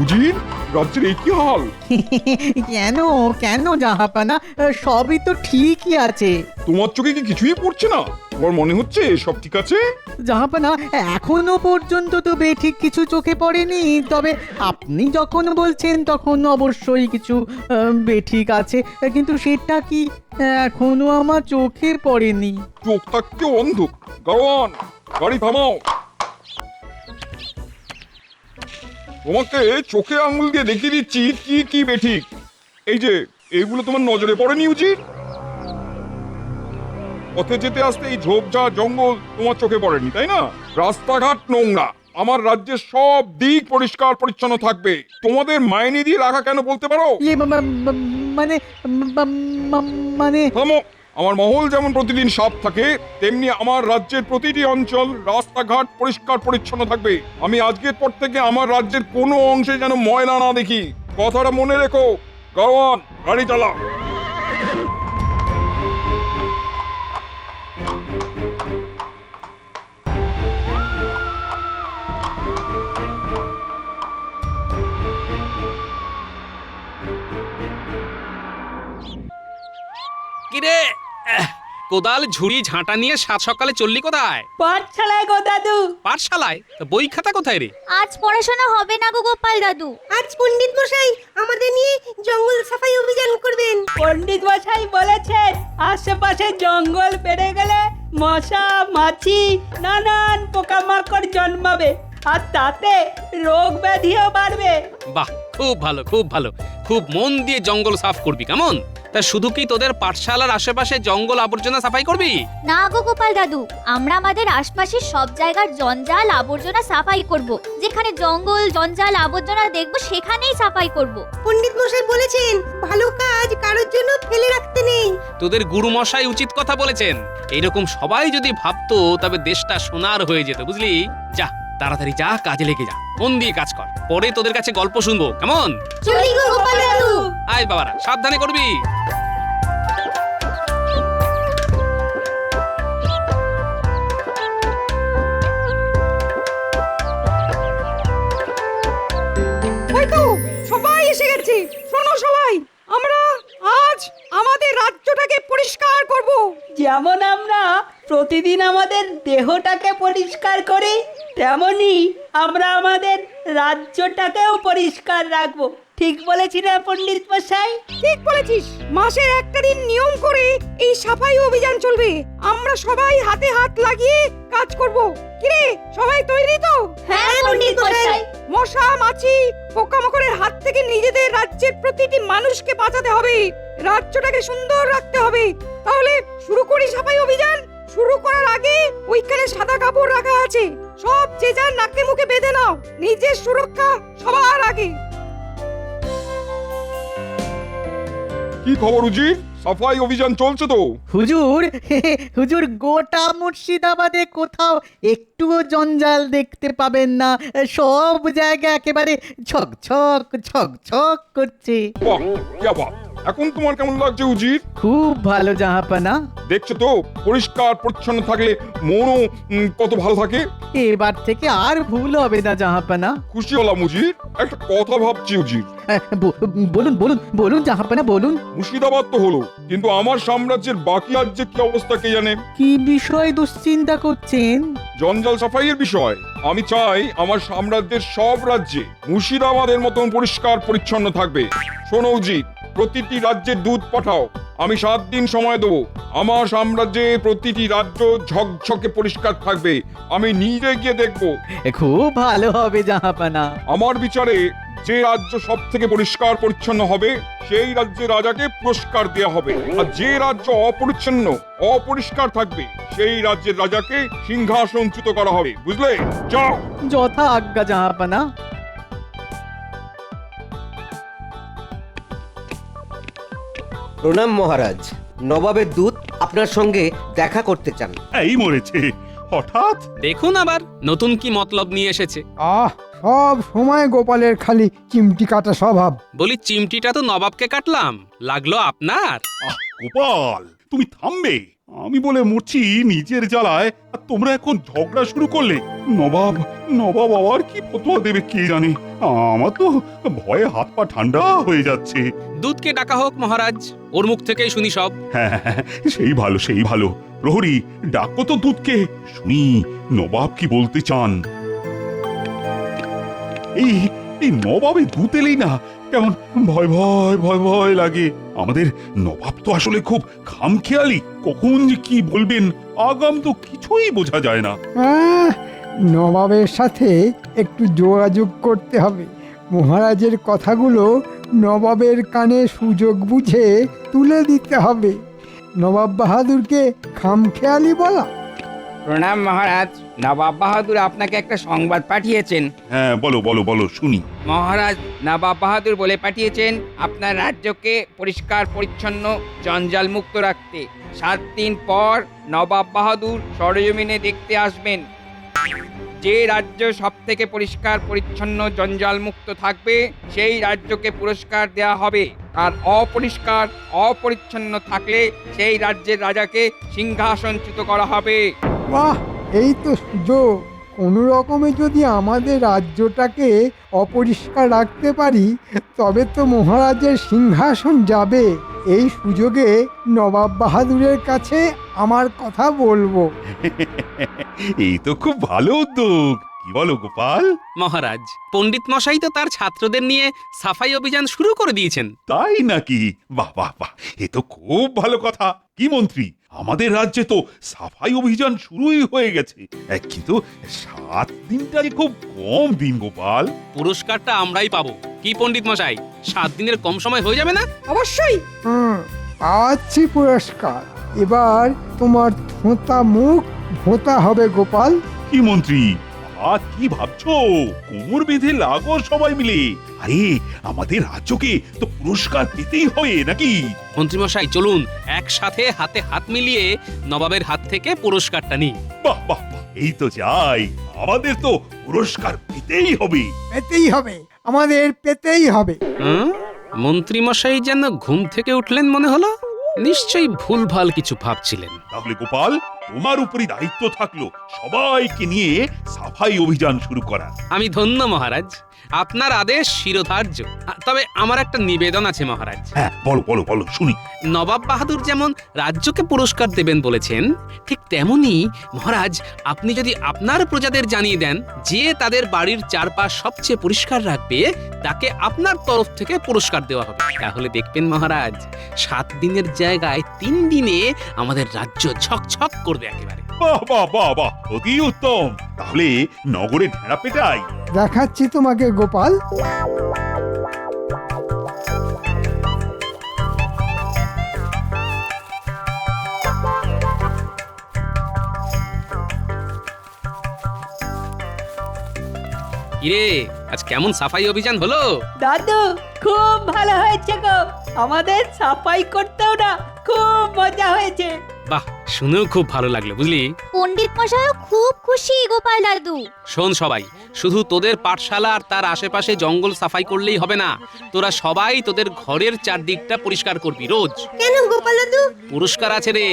উজির, রাজ্যের এই কি হাল? কেন কেন জাহাপানা, সবই তো ঠিকই আছে। তোমার চোখে কি কিছুই পড়ছে না? তোমার মনে হচ্ছে সব ঠিক আছে? জাহাপানা, এখনো পর্যন্ত তো বেঠিক কিছু চোখে পড়েনি, তবে আপনি যখন বলছেন তখন অবশ্যই কিছু বেঠিক আছে, কিন্তু সেটা কি এখনো আমার চোখে পড়েনি। চোখ থাকতে অন্ধ। গাওয়ান, গাড়ি থামাও। তোমাকে চোখে আঙুল দিয়ে দেখিয়ে দিচ্ছি কি কি বেঠিক। এই যে এইগুলো তোমার নজরে পড়েনি উজির? পথে যেতে আসতে এই ঝোপঝাড় জঙ্গল তোমার চোখে পড়েনি, তাই না? রাস্তাঘাট নোংরা। আমার রাজ্যের সব দিক পরিষ্কার পরিচ্ছন্ন থাকবে। তোমাদের মাইনে দিয়ে রাখা কেন বলতে পারো? ইয়ে মানে মানে থামো। আমার মহল যেমন প্রতিদিন সাফ থাকে, তেমনি আমার রাজ্যের প্রতিটি অঞ্চল রাস্তাঘাট পরিষ্কার পরিচ্ছন্ন থাকবে। আমি আজকের পর থেকে আমার রাজ্যের কোনো অংশে যেন ময়লা না দেখি। কথাটা মনে রেখো। গাওয়ান, গাড়ি চালাও। কিরে, কোদাল ঝুড়ি ঝাঁটা নিয়ে সাত সকালে চললি কোথায়? পাঠশালায় গো দাদু। পাঠশালায়? তা বই খাতা কোথায় রে? আজ পড়াশোনা হবে না গো গোপাল দাদু। আজ পণ্ডিত মশাই আমাদের নিয়ে জঙ্গল সাফাই অভিযান করবেন। পণ্ডিত মশাই বলেছেন আশেপাশে জঙ্গল বেড়ে গেলে মশা মাছি নানান পোকামাকড় জন্মাবে, আর তাতে রোগ ব্যাধিও বাড়বে। বাহ, খুব ভালো খুব ভালো। খুব মন দিয়ে জঙ্গল সাফ করবি, কেমন? তা শুধু কি তোদের পাঠশালার আশেপাশে জঙ্গল আবর্জনা সাফাই করবি? না গো গোপাল দাদু, আমরা আমাদের আশপাশের সব জায়গার জঞ্জাল আবর্জনা সাফাই করব। যেখানে জঙ্গল জঞ্জাল আবর্জনা দেখবো সেখানেই সাফাই করব। পণ্ডিত মশাই বলেছেন ভালো কাজ কারোর জন্য ফেলে রাখতে নেই। তোদের গুরুমশাই উচিত কথা বলেছেন। এইরকম সবাই যদি ভাবতো তবে দেশটা সোনার হয়ে যেত, বুঝলি? যা, তাড়াতাড়ি যা, কাজে লেগে যা, মন দিয়ে কাজ কর। পরে তোদের কাছে গল্প শুনবো, কেমন? চলি গো গোপাল দাদু। আয় বাবারা, সাবধানে করবি। ওই তো সবাই এসে গেছে। শোনো সবাই, আমরা আজ আমাদের রাজ্যটাকে পরিষ্কার করব। যেমন আমরা প্রতিদিন আমাদের দেহটাকে পরিষ্কার করি, তেমনি আমরা আমাদের রাজ্যটাকেও পরিষ্কার রাখবো। ঠিক বলেছি না পণ্ডিত মশাই? ঠিক বলেছিস। মাসের একটা দিন নিয়ম করে এই সাফাই অভিযান চলবে। আমরা সবাই হাতে হাত লাগিয়ে কাজ করব। কিরে, সবাই তৈরি তো? হ্যাঁ পণ্ডিত মশাই। মশা মাছি পোকামাকড়ের হাত থেকে নিজেদের রাজ্যের প্রতিটি মানুষকে বাঁচাতে হবে। রাজ্যটাকে সুন্দর রাখতে হবে। তাহলে শুরু করি সাফাই অভিযান। শুরু করার আগে ওইখানে সাদা কাপড় রাখা আছে, সব যে যার নাকে মুখে বেঁধে নাও। নিজের সুরক্ষা সবার আগে। কি খবর উজির? সাফাই অভিযান চলছে তো? হুজুর, হুজুর, গোটা মুর্শিদাবাদে কোথাও একটুও জঞ্জাল দেখতে পাবেন না। সব জায়গা একেবারে ঝকঝক ঝকঝক করছে। বাহ, ইয়া বাহ। এখন তোমার কেমন লাগছে উজির? খুব ভালো জাহাপানা। দেখছো তো, পরিষ্কার পরিচ্ছন্ন থাকলে মনও কত ভালো থাকে। এবার থেকে আর ভুল হবে না জাহাপানা। খুশি হলাম উজির। একটা কথা ভাবছি উজির। বলুন বলুন বলুন জাহাপানা, বলুন। মুর্শিদাবাদ তো হলো, কিন্তু আমার সাম্রাজ্যের বাকি রাজ্যের কি অবস্থা কে জানে? কি বিষয় দুশ্চিন্তা করছেন? জঞ্জাল সাফাইয়ের বিষয়। আমি চাই আমার সাম্রাজ্যের সব রাজ্যে মুর্শিদাবাদের মতন পরিষ্কার পরিচ্ছন্ন থাকবে। শোনো উজির, প্রতিটি রাজ্যের দুধ পাঠাও। আমি 7 দিন সময় দেবো। আমার সাম্রাজ্যে প্রতিটি রাজ্য ঝকঝকে পরিষ্কার থাকবে। আমি নিজে গিয়ে দেখবো। খুব ভালো হবে জাহাপানা। আমার বিচারে যে রাজ্য সব থেকে পরিষ্কার পরিচ্ছন্ন হবে সেই রাজ্যের রাজাকে পুরস্কার দেওয়া হবে, আর যে রাজ্য অপরিচ্ছন্ন অপরিষ্কার থাকবে সেই রাজ্যের রাজাকে সিংহাসনচ্যুত করা হবে। বুঝলে? যাও। যথা আজ্ঞা জাহাপানা। প্রণাম মহারাজ, নবাবের দূত আপনার সঙ্গে দেখা করতে চান। এই মরেছে হঠাৎ। দেখুন আবার নতুন কি মতলব নিয়ে এসেছে। সব সময় গোপালের খালি চিমটি কাটা স্বভাব। বলি, চিমটিটা তো নবাবকে কাটলাম, লাগলো আপনার। গোপাল, তুমি থামবে? আমি বলে মরছি নিজের জ্বালায়, আর তোমরা এখন ঝগড়া শুরু করলে। নবাব নবাব আবার কি ফতোয়া দেবে কে জানে। আমার তো ভয়ে হাত পা ঠান্ডা হয়ে যাচ্ছে। দুধকে ডাকা হোক মহারাজ, ওর মুখ থেকেই শুনি সব। হ্যাঁ, সেই ভালো সেই ভালো। প্রহরী, ডাকো তো দুধকে, শুনি নবাব কি বলতে চান। এই এই নবাবে দুধ এলেই না কেমন ভয় ভয় ভয় ভয় লাগে। আমাদের নবাব তো আসলে খুব খামখেয়ালি, কখন যে কি বলবেন আগাম তো কিছুই বোঝা যায় না। নবাবের সাথে একটু যোগাযোগ করতে হবে। মহারাজের কথাগুলো নবাবের কানে সুযোগ বুঝে তুলে দিতে হবে। নবাব বাহাদুরকে খামখেয়ালি বলা। প্রণাম মহারাজ, নবাব বাহাদুর আপনাকে একটা সংবাদ পাঠিয়েছেন। হ্যাঁ, বলো বলো বলো শুনি। মহারাজ নবাব বাহাদুর বলে পাঠিয়েছেন আপনার রাজ্যকে পরিষ্কার পরিচ্ছন্ন জঞ্জাল মুক্ত রাখতে। 7 দিন পর নবাব বাহাদুর সরেজমিনে দেখতে আসবেন। যে রাজ্য সব থেকে পরিষ্কার পরিচ্ছন্ন জঞ্জাল মুক্ত থাকবে সেই রাজ্যকে পুরস্কার দেওয়া হবে। আর অপরিষ্কার অপরিচ্ছন্ন থাকলে সেই রাজ্যের রাজাকে সিংহাসনচ্যুত করা হবে। বাহ, এই তো সুযোগ। কোনো রকমে যদি আমাদের রাজ্যটাকে অপরিষ্কার রাখতে পারি তবে তো মহারাজের সিংহাসন যাবে। এই সুযোগে নবাব বাহাদুরের কাছে আমার কথা বলবো। এই তো খুব ভালো উদ্যোগ, কি বলো গোপাল? মহারাজ, পণ্ডিত মশাই তো তার ছাত্রদের নিয়ে সাফাই অভিযান শুরু করে দিয়েছেন। তাই নাকি? বাহ বাহ বাহ, এ তো খুব ভালো কথা। কি মন্ত্রী, আমাদের রাজ্যে তো সাফাই অভিযান শুরুই হয়ে গেছে, কিন্তু 7 দিনটা যে খুব কম দিন গোপাল। পুরস্কারটা আমরাই পাবো। কি পণ্ডিত মশাই, 7 দিনের কম সময় হয়ে যাবে না? অবশ্যই। পাচ্ছি পুরস্কার। এবার তোমার থোঁতা মুখ ভোঁতা হবে গোপাল। কি মন্ত্রী, কি ভাবছো? কোমর বেঁধে লাগো সবাই মিলে। আরে আমাদের রাজ্যকে তো পুরস্কার পেতেই হবে নাকি? মন্ত্রীমশাই চলুন একসাথে হাতে হাত মিলিয়ে নবাবের হাত থেকে পুরস্কারটা নিই। বাহ বাহ বাহ, এই তো যাই, আমাদের তো পুরস্কার পেতেই হবে। পেতেই হবে, আমাদের পেতেই হবে। মন্ত্রীমশাই যেন ঘুম থেকে উঠলেন মনে হলো। নিশ্চয়ই ভুলভাল কিছু ভাবছিলেন। তাহলে গোপাল, তোমার উপরই দায়িত্ব থাকলো সবাইকে নিয়ে সাফাই অভিযান শুরু করা। আমি ধন্য মহারাজ, আপনার আদেশ শিরোধার্য। তবে আমার একটা নিবেদন আছে মহারাজ। হ্যাঁ, বলো বলো বলো শুনি। নবাব বাহাদুর যেমন রাজ্যকে পুরস্কার দেবেন বলেছেন, ঠিক তেমনি মহারাজ আপনি যদি আপনার প্রজাদের জানিয়ে দেন যে তাদের বাড়ির চারপাশ সবচেয়ে পরিষ্কার রাখবে তাকে আপনার তরফ থেকে পুরস্কার দেওয়া হবে। তাহলে দেখবেন মহারাজ, 7 দিনের জায়গায় 3 দিনে আমাদের রাজ্য ঝকঝক করবে একেবারে। বাহ বাহ বাহ বাহ, অতি উত্তম। তাহলে নগরে ঢেড়া পেটাই। দেখাচ্ছি তোমাকে গোপাল। কিরে, আজ কেমন সাফাই অভিযান হলো? দাদু, খুব ভালো হয়েছে গো। আমাদের সাফাই করতেও না খুব মজা হয়েছে। বাহ, শুনেও খুব ভালো লাগলো বুঝলি। পণ্ডিত মশাইও খুব খুশি গোপাল দাদু। শোন সবাই, শুধু তোদের পাঠশালা আর তার আশেপাশে জঙ্গল সাফাই করলেই হবে না, তোরা সবাই তোদের ঘরের চারদিকটা পরিষ্কার করবি রোজ। কেন গোপাল দাদু? পুরস্কার আছে রে।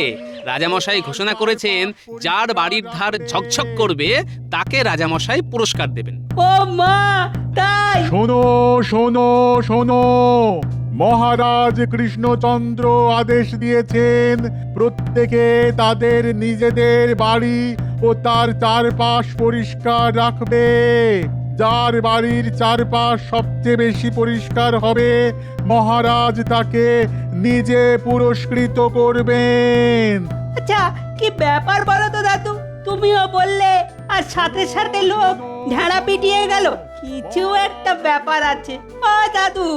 রাজামশাই ঘোষণা করেছেন যার বাড়ির ধার ঝকঝক করবে তাকে রাজামশাই পুরস্কার দেবেন। ও মা, তাই? শোনো শোনো শোনো, মহারাজ কৃষ্ণচন্দ্র আদেশ দিয়েছেন প্রত্যেকে তাদের নিজেদের বাড়ি ও তার চারপাশ পরিষ্কার রাখবে। যার বাড়ির চারপাশ সবচেয়ে বেশি পরিষ্কার হবে মহারাজ তাকে নিজে পুরস্কৃত করবেন। আচ্ছা, কি ব্যাপার বলো তো দাদু? তুমিও বললে আর সাথে সাথে লোক ঢেড়া পিটিয়ে গেল। কিছু একটা ব্যাপার আছে। ও দাদু,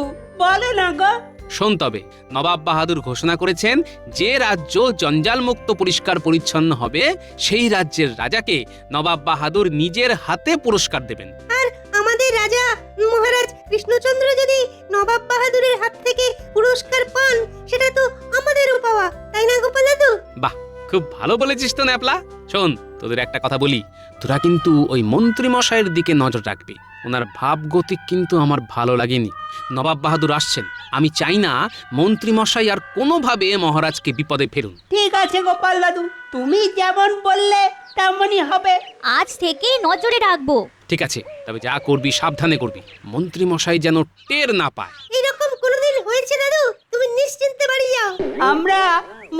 বলো না গো। শোন তবে, নবাব বাহাদুর ঘোষণা করেছেন যে রাজ্য জঞ্জাল মুক্ত পরিষ্কার পরিচ্ছন্ন হবে সেই রাজ্যের রাজাকে নবাব বাহাদুর নিজের হাতে পুরস্কার দেবেন। আর আমাদের রাজা মহারাজ কৃষ্ণচন্দ্র যদি নবাব বাহাদুরের হাত থেকে পুরস্কার পান সেটা তো আমাদেরও পাওয়া, তাই না গোপাল দাদু? বাহ, খুব ভালো বলেছিস তো ন্যাপলা। শোন, তোদের একটা কথা বলি, তোরা কিন্তু ওই মন্ত্রী মশাইয়ের দিকে নজর রাখবি। ওনার ভাবগতিক কিন্তু আমার ভালো লাগেনি। নবাব বাহাদুর আসছেন, আমি চাই না মন্ত্রী মশাই আর কোনোভাবে মহারাজকে বিপদে ফেলুন। ঠিক আছে গোপাল দাদু, তুমি যেমন বললে তেমনই হবে। আজ থেকেই নজরে রাখবো। ঠিক আছে, তবে যা করবি সাবধানে করবি, মন্ত্রী মশাই যেন টের না পায়। এরকম কোনোদিন হয়েছে দাদু? তুমি নিশ্চিন্তে বাড়ি যাও। আমরা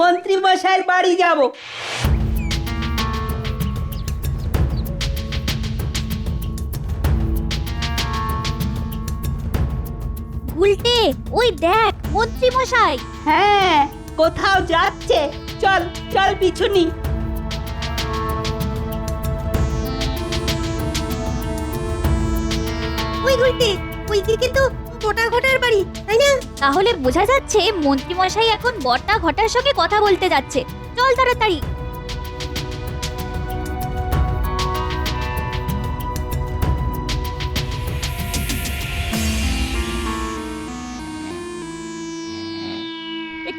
মন্ত্রী মশাইয়ের বাড়ি যাব। উল্টে ওই দেখ মন্ত্রী মশাই। হ্যাঁ, কোথাও যাচ্ছে। চল চল পিছুনি। ওই উল্টে, ওইদিকে তো গোটা ঘটার বাড়ি, তাই না? তাহলে বোঝা যাচ্ছে মন্ত্রী মশাই এখন বড়টা ঘটার সঙ্গে কথা বলতে যাচ্ছে। চল তাড়াতাড়ি।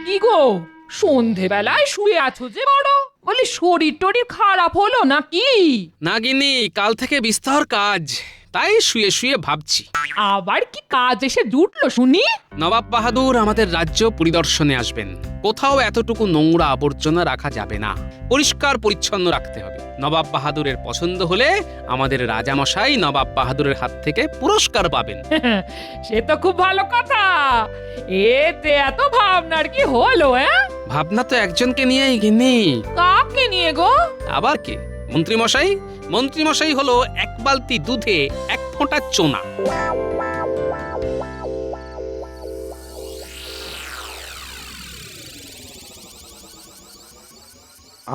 কি গো, সন্ধেবেলায় শুয়ে আছো যে বড়? বলি শরীর টরীর খারাপ হলো নাকি? না গিন্নি, কাল থেকে বিস্তর কাজ, তাই শুয়ে শুয়ে ভাবছি। আবার কি কাজ এসে জুটলো শুনি? নবাব বাহাদুর আমাদের রাজ্য পরিদর্শনে আসবেন। কোথাও এতটুকু নোংরা আবর্জনা রাখা যাবে না, পরিষ্কার পরিচ্ছন্ন রাখতে হবে। নবাব বাহাদুরের পছন্দ হলে আমাদের রাজামশাই নবাব বাহাদুরের হাত থেকে পুরস্কার পাবেন। সে তো খুব ভালো কথা। এতে এত ভাবনার কি হলো? ভাবনা তো একজনকে নিয়েই গিন্নি। কাকে নিয়ে গো? আবার কে? মন্ত্রী মশাই। মন্ত্রী মশাই হলো এক বালতি দুধে এক ফোঁটা চোনা।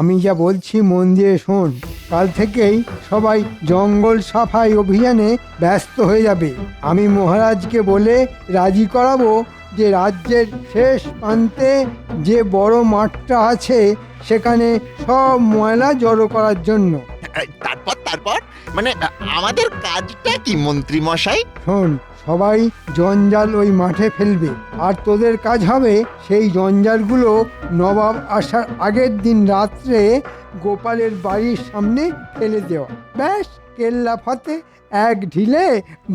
আমি যা বলছি মন দিয়ে শোন। কাল থেকেই সবাই জঙ্গল সাফাই অভিযানে ব্যস্ত হয়ে যাবে। আমি মহারাজকে বলে রাজি করাবো যে রাজ্যের শেষ প্রান্তে যে বড় মাঠটা আছে সেখানে সব ময়লা জড়ো করার জন্য। তারপর তারপর মানে আমাদের কাজটা কি মন্ত্রী মশাই? শোন, সবাই জঞ্জাল ওই মাঠে ফেলবে, আর তোদের কাজ হবে সেই জঞ্জালগুলো নবাব আসার আগের দিন রাত্রে গোপালের বাড়ির সামনে ফেলে দেওয়া। ব্যাস, কেল্লা ফতে, এক ঢিলে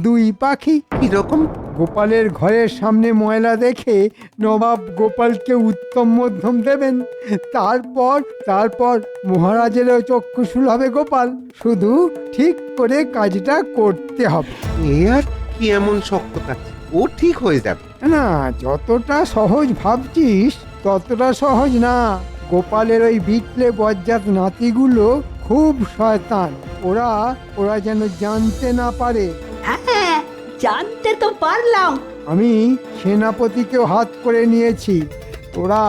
দুই পাখি। কিরকম? গোপালের ঘরের সামনে ময়লা দেখে নবাব গোপালকে উত্তম মধ্যম দেবেন। তারপর মহারাজেরও চক্ষুশূল হবে গোপাল। শুধু ঠিক করে কাজটা করতে হবে। এ আর কি এমন শক্ত কাজ? ও ঠিক হয়ে যাবে। না, যতটা সহজ ভাবছিস ততটা সহজ না। গোপালের ওই বিটলে বজ্জাত নাতিগুলো খুব শয়তান। ওরা যেন জানতে না পারে। হ্যাঁ, জানতে তো পারলাম। আমি সেনাপতিকেও হাত করে নিয়েছি। তোরা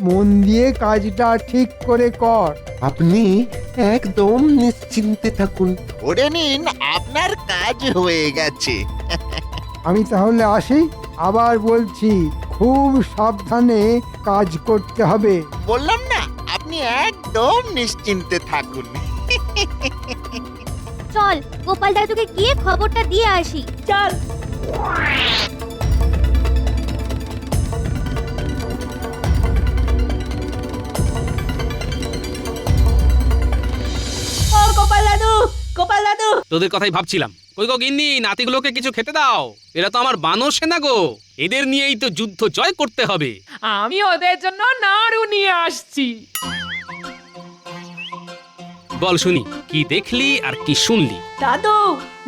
মন দিয়ে কাজটা ঠিক করে কর। আপনি একদম নিশ্চিন্তে থাকুন, ধরে নিন আপনার কাজ হয়ে গেছে। আমি তাহলে আসি। আবার বলছি, খুব সাবধানে কাজ করতে হবে। বললাম না, আপনি একদম নিশ্চিন্তে থাকুন। চল গোপাল দাদুকে গিয়ে খবরটা দিয়ে আসি। চল। ও গোপাল দাদু, গোপাল দাদু। তোদের কথাই ভাবছিলাম। কই গো গিন্নি, নাতিগুলোকে কিছু খেতে দাও। এরা তো আমার বানর সেনা গো, এদের নিয়েই তো যুদ্ধ জয় করতে হবে। আমি ওদের জন্য নাড়ু নিয়ে আসছি। বল শুনি, কি দেখলি আর কি শুনলি? দাদু,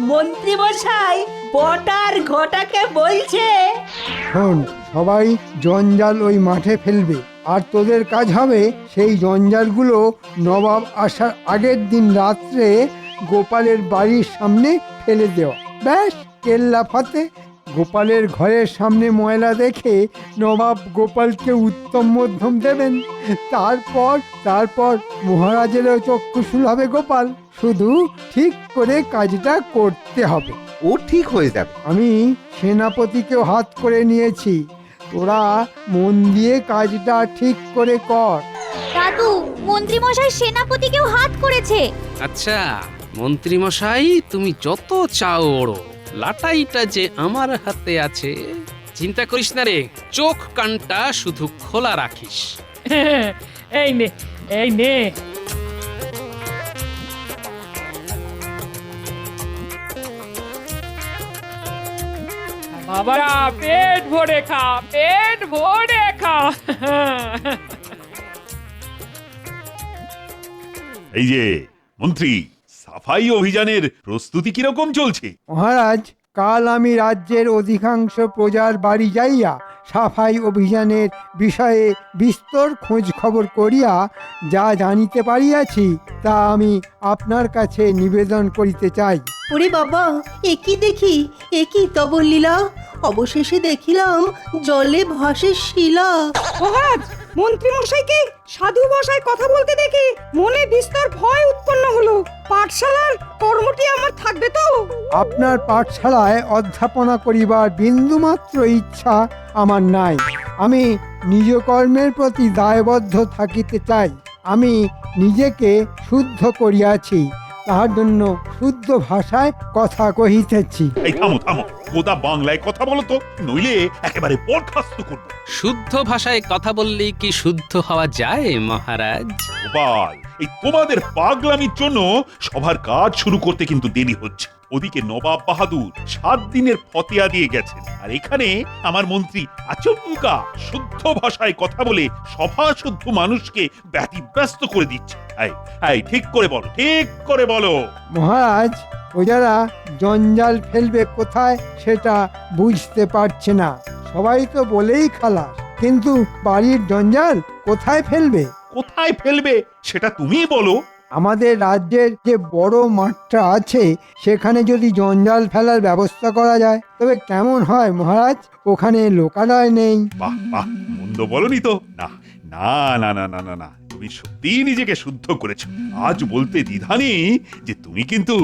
মন্ত্রী মশাই বটার ঘটাকে বলছে। শোন, সবাই জঞ্জাল ওই মাঠে ফেলবে, আর তোদের কাজ হবে সেই জঞ্জালগুলো নবাব আসার আগের দিন রাত্রে গোপালের বাড়ির সামনে ফেলে দেওয়া। ব্যাস, কেল্লা ফতে। গোপালের ঘরের সামনে ময়লা দেখে নবাব গোপালকে উত্তম মধ্যম দেবেন। তারপর মহারাজেরও চক্ষুশূল হবে গোপাল। শুধু ঠিক করে কাজটা করতে হবে। ও ঠিক হয়ে যাবে। আমি সেনাপতিকেও হাত করে নিয়েছি। তোরা মন দিয়ে কাজটা ঠিক করে কর। দাদু, মন্ত্রী মশাই সেনাপতিকেও হাত করেছে। আচ্ছা মন্ত্রী মশাই, তুমি যত চাও ওড়ো, লাটাইটা যে আমার হাতে আছে। চিন্তা করিস না রে, চোখ কানটা শুধু খোলা রাখিস। এই নে, এই নে। বাবারা পেট ভরে খা, পেট ভরে খা। এই যে মন্ত্রী, সাফাই অভিযানের প্রস্তুতি কিরকম চলছে? মহারাজ, কাল আমি রাজ্যের অধিকাংশ প্রজার বাড়ি যাইয়া সাফাই অভিযানের বিষয়ে বিস্তর খোঁজ খবর করিয়া যা জানিতে পারিয়াছি তা আমি আপনার কাছে নিবেদন করিতে চাই। ওরে বাবা, একই দেখি, একই তব লীলা, অবশেষে দেখিলাম জলে ভাসে শিলা। মহারাজ, মন্ত্রী মশাইকে সাধু ভাষায় কথা বলতে দেখে মনে বিস্তর ভয় উৎপন্ন হলো। পাঠশালার কর্মটি আমার থাকবে তো? আপনার পাঠশালায় অধ্যাপনা করিবার বিন্দুমাত্র ইচ্ছা আমার নাই। আমি নিজ কর্মের প্রতি দায়বদ্ধ থাকিতে চাই। আমি নিজেকে শুদ্ধ করিয়াছি, তাহার জন্য শুদ্ধ ভাষায় কথা কহিতেছি। এই থামো থামো, গোদা বাংলায় কথা বলো তো, নইলে একেবারে বরখাস্ত করব। শুদ্ধ ভাষায় কথা বললেই কি শুদ্ধ হওয়া যায় মহারাজ? গোপাল, এই তোমাদের পাগলামির জন্য সবার কাজ শুরু করতে কিন্তু দেরি হচ্ছে। ওদিকে নবাব বাহাদুর 7 দিনের ফতেয়া দিয়ে গেছেন, আর এখানে আমার মন্ত্রী আচমকা শুদ্ধ ভাষায় কথা বলে সভা শুদ্ধ মানুষকে ব্যতিব্যস্ত করে দিচ্ছে। এই ঠিক করে বলো, ঠিক করে বলো। মহারাজ, প্রজারা জঞ্জাল ফেলবে কোথায় সেটা বুঝতে পারছে না। সবাই তো বলেই খালাস, কিন্তু বাড়ির জঞ্জাল কোথায় ফেলবে? কোথায় ফেলবে সেটা তুমিই বলো। আমাদের রাজ্যের যে বড় মাঠটা আছে সেখানে যদি জঞ্জাল ফেলার ব্যবস্থা করা যায় তবে কেমন হয় মহারাজ? ওখানে লোকালয় নেই। বাহ বাহ, মন্দ বলনি তো। না না না না না না না, তুমি সত্যিই নিজেকে শুদ্ধ করেছো। আজ বলতে দ্বিধা নেই যে তুমি কিন্তু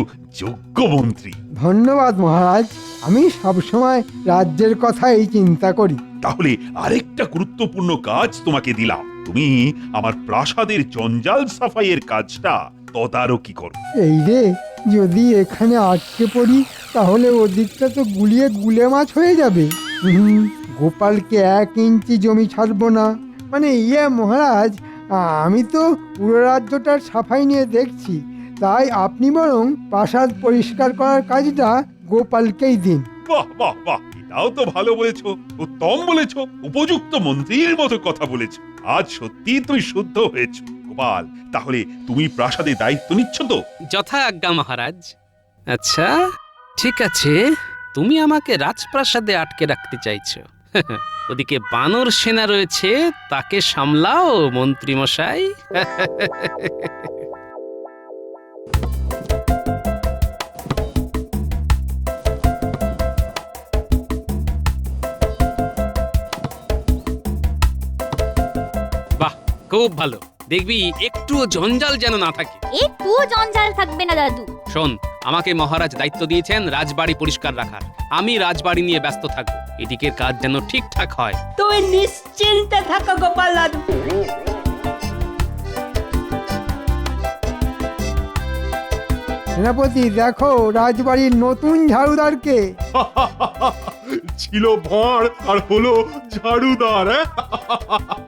যোগ্য মন্ত্রী। ধন্যবাদ মহারাজ, আমি সবসময় রাজ্যের কথাই চিন্তা করি। তাহলে আরেকটা গুরুত্বপূর্ণ কাজ তোমাকে দিলাম। তুমি আমার প্রাসাদের জঞ্জাল সাফাইয়ের কাজটা তদারকি করো। এই রে, যদি এখানে আটকে পড়ি তাহলে ওদিকটা তো গুলিয়ে গুলে মাছ হয়ে যাবে। গোপালকে 1 ইঞ্চি জমি ছাড়বো না। মানে মহারাজ, আমি তো পুরো রাজ্যটার সাফাই নিয়ে দেখছি, তাই আপনি বরং প্রাসাদ পরিষ্কার করার কাজটা গোপালকেই দিন। বাহ বাহ বাহ, এটাও তো ভালো বলেছো, উত্তম বলেছো, উপযুক্ত মন্ত্রীর মতো কথা বলেছো। আজ সত্যি তুমি শুদ্ধ হয়েছো। গোপাল, তাহলে তুমি প্রাসাদের দায়িত্ব নিচ্ছ তো? যথা আজ্ঞা মহারাজ। আচ্ছা ঠিক আছে, তুমি আমাকে রাজপ্রাসাদে আটকে রাখতে চাইছো। ওদিকে বানর সেনা রয়েছে, তাকে সামলাও মন্ত্রী মশাই। বাহ, খুব ভালো। দেখবি একটুও জঞ্জাল যেন না থাকে। একটুও জঞ্জাল থাকবে না দাদু। শোন, আমাকে মহারাজ দায়িত্ব দিয়েছেন রাজবাড়ি পরিষ্কার রাখার। আমি রাজবাড়ি নিয়ে ব্যস্ত থাকবো, এদিকের কাজ যেন ঠিকঠাক হয়। তুমি নিশ্চিন্তে থাকো গোপাল দাদু। সেনাপতি, দেখো রাজবাড়ির নতুন ঝাড়ুদারকে। ছিল ভাঁড় আর হলো ঝাড়ুদার।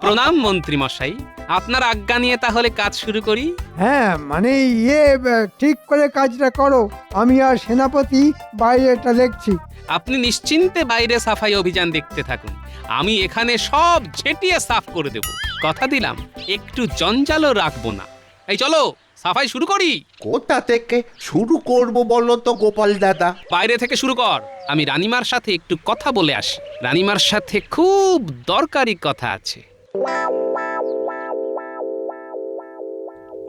প্রণাম মন্ত্রী মশাই, আপনার আজ্ঞা নিয়ে তাহলে কাজ শুরু করি। হ্যাঁ, মানে ঠিক করে কাজটা করো। আমি আর সেনাপতি বাইরেটা দেখছি। আপনি নিশ্চিন্তে বাইরে সাফাই অভিযান দেখতে থাকুন, আমি এখানে সব ঝেঁটিয়ে সাফ করে দেব। কথা দিলাম, একটু জঞ্জালও রাখবো না। এই চলো সাফাই শুরু করি। কোথা থেকে শুরু করব বলো তো গোপাল দাদা? বাইরে থেকে শুরু কর। আমি রানীমার সাথে একটু কথা বলে আসি। রানীমার সাথে খুব দরকারি কথা আছে।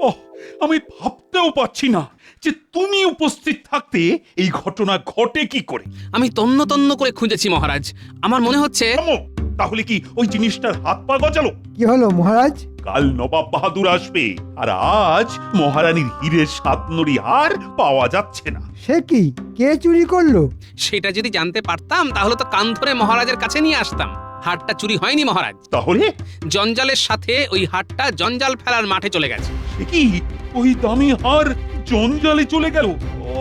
ওহ, আমি ভাবতেও পারছি না যে তুমি উপস্থিত থাকতে এই ঘটনা ঘটে কি করে। আমি তন্ন তন্ন করে খুঁজেছি মহারাজ, আমার মনে হচ্ছে। তাহলে কি ওই জিনিসটার হাত পা গজালো? কি হলো মহারাজ? কাল নবাব বাহাদুর আসবে, আর আজ মহারানীর হীরের 7 নড়ি হার পাওয়া যাচ্ছে না। সে কি, কে চুরি করলো? সেটা যদি জানতে পারতাম তাহলে তো কান ধরে মহারাজের কাছে নিয়ে আসতাম। হারটা চুরি হয়নি মহারাজ। তাহলে জঞ্জালের সাথে ওই হারটা জঞ্জাল ফেলার মাঠে চলে গেছে। সে কি, ওই দামি হার জঞ্জালে চলে গেল? ও,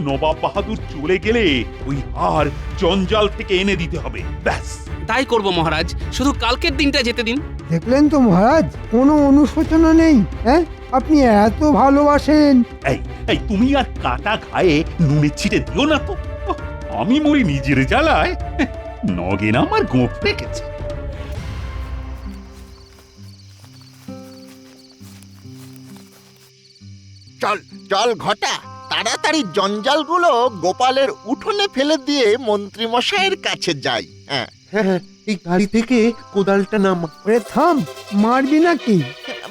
নবাব বাহাদুর চলে গেলে ওই হার জঞ্জাল থেকে এনে দিতে হবে। ব্যাস তাই করব মহারাজ, শুধু কালকের দিনটা যেতে দিন। দেখলেন তো মহারাজ, কোনো অনুশোচনা নেই। হ্যাঁ, আপনি এত ভালোবাসেন। এই তুমি আর কাটা ঘায়ে নুনে ছিটে দিও না তো। আমি মরি নিজের জ্বালায়। নগেন আমার গোপ রেখেছে। চল চল ঘটা, তাড়াতাড়ি জঞ্জালগুলো গোপালের উঠোনে ফেলে দিয়ে মন্ত্রী মশাইয়ের কাছে যাই। হ্যাঁ হ্যাঁ, এই গাড়ি থেকে কোদালটা নামা। ওরে থাম, মারবি নাকি?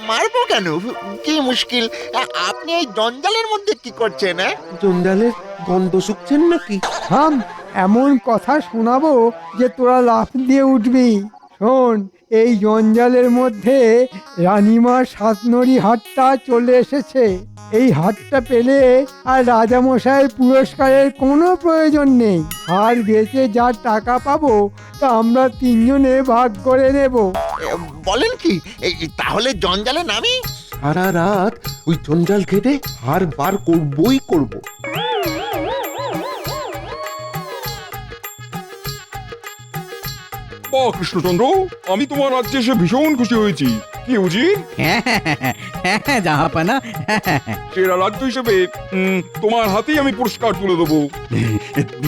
মারবো কেন? কি মুশকিল, আপনি এই জঞ্জালের মধ্যে কি করছেন? জঞ্জালের গন্ধ শুকছেন নাকি? থাম, এমন কথা শোনাবো যে তোরা লাফ দিয়ে উঠবি। শোন, এই জঞ্জালের মধ্যে রানীমার সাতনড়ি হাটটা চলে এসেছে। এই হাটটা পেলে আর রাজামশাইয়ের পুরস্কারের কোনো প্রয়োজন নেই। আর বেচে যা টাকা পাবো তা আমরা তিনজনে ভাগ করে নেব। বলেন কি, তাহলে জঞ্জালে নামি? সারা রাত ওই জঞ্জাল ঘেটে হার বার করবই করব। বাহ কৃষ্ণচন্দ্র, আমি তোমার রাজ্যে এসে ভীষণ খুশি হয়েছি। কি উজির? হ্যাঁ জাহাপানা, সেরা রাজ্য হিসেবে তোমার হাতেই আমি পুরস্কার তুলে দেবো।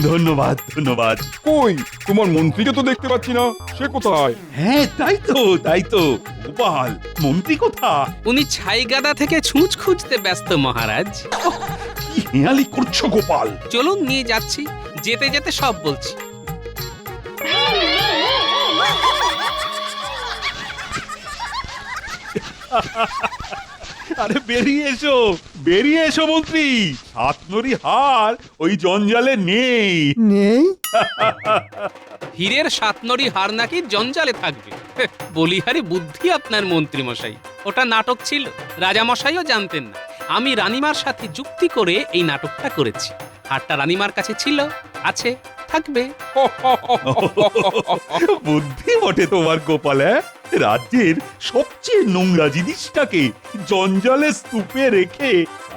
ধন্যবাদ ধন্যবাদ। কই তোমার মন্ত্রীকে তো দেখতে পাচ্ছি না, সে কোথায়? হ্যাঁ তাই তো গোপাল মন্ত্রী কোথা? উনি ছাইগাদা থেকে ছুঁচ খুঁজতে ব্যস্ত মহারাজ। কি হেয়ালি করছো গোপাল? চলুন নিয়ে যাচ্ছি, যেতে যেতে সব বলছি। আরে বেরিয়ে এসো মন্ত্রী। সাতনড়ি হার ওই জঞ্জালে নেই। নেই? হীরের সাতনড়ি হার নাকি জঞ্জালে থাকবে? বলিহারি বুদ্ধি আপনার মন্ত্রী মশাই। ওটা নাটক ছিল, রাজা মশাইও জানতেন না। আমি রানীমার সাথে যুক্তি করে এই নাটকটা করেছি। হারটা রানীমার কাছে ছিল, আছে, থাকবে। বুদ্ধি বটে তোমার গোপাল। রাজ্যের সবচেয়ে নোংরা জিনিসটাকে জঞ্জালে স্তূপে রেখে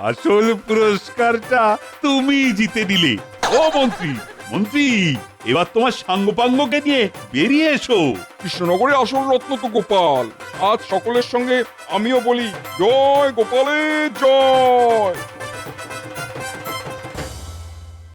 আসল পুরস্কারটা তুমি জিতে নিলে। ও মন্ত্রী, এবার তোমার সাঙ্গপাঙ্গকে নিয়ে বেরিয়ে এসো। কৃষ্ণনগরের আসল রত্ন তো গোপাল। আজ সকলের সঙ্গে আমিও বলি, জয় গোপালের জয়।